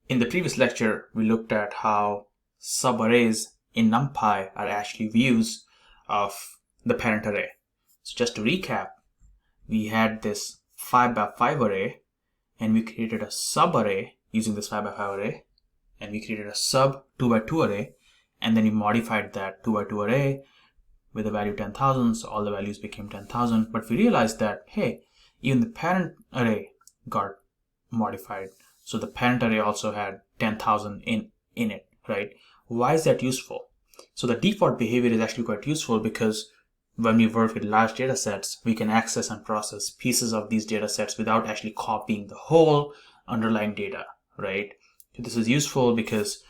In the previous lecture, we looked at how subarrays in NumPy are actually views of the parent array. So just to recap, we had this 5x5 array, and we created a subarray using this 5x5 array, and we created a sub 2x2 array, and then we modified that 2x2 array with the value 10,000, so all the values became 10,000. But we realized that, hey, even the parent array got modified. So the parent array also had 10,000 in it, right? Why is that useful? So the default behavior is actually quite useful because when we work with large data sets, we can access and process pieces of these data sets without actually copying the whole underlying data, right? So this is useful because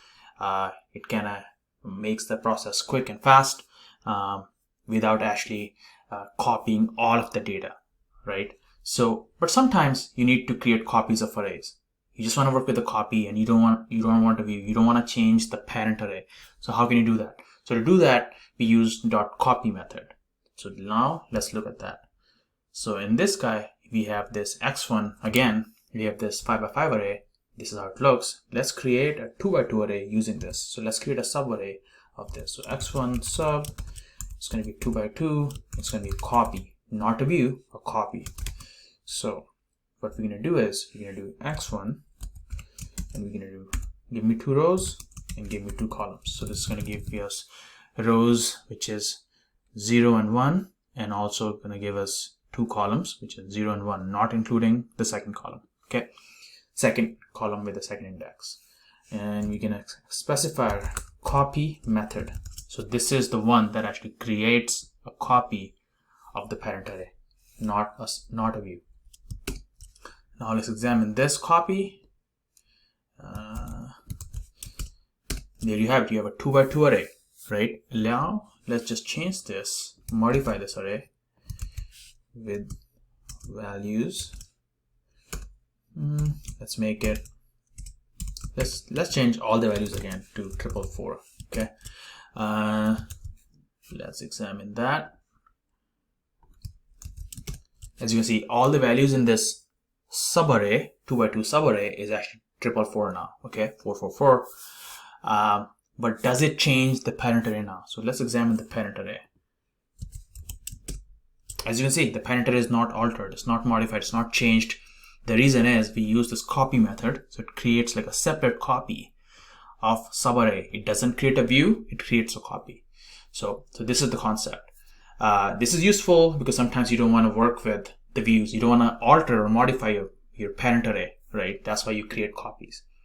it kind of makes the process quick and fast without actually copying all of the data, right? So, but sometimes you need to create copies of arrays. You just want to work with a copy, and you don't want to change the parent array. So how can you do that? So to do that, we use .copy method. So now let's look at that. So in this guy, we have this x1. Again, we have this 5x5 array. This is how it looks. Let's create a 2x2 array using this. So let's create a subarray of this. So x1 sub, it's going to be 2x2. It's going to be a copy, not a view, a copy. So what we're going to do is we're going to do x1, and we're going to do give me 2 rows and give me 2 columns. So this is going to give us rows which is 0 and 1, and also going to give us 2 columns which is 0 and 1, not including the second column. Okay, second column with the second index. And we're going to specify copy method. So this is the one that actually creates a copy of the parent array, not a view. Now let's examine this copy. There you have it. You have a 2x2 array, right? Now let's just change this, modify this array with values. Let's make it. Let's change all the values again to 444. Okay. Let's examine that. As you can see, all the values in this subarray, 2x2 subarray, is actually 444 now. Okay, 444. But does it change the parent array now? So let's examine the parent array. As you can see, the parent array is not altered, it's not modified, it's not changed. The reason is we use this copy method, so it creates like a separate copy of subarray. It doesn't create a view, it creates a copy. So this is the concept. This is useful because sometimes you don't want to work with the views. You don't want to alter or modify your parent array, right? That's why you create copies.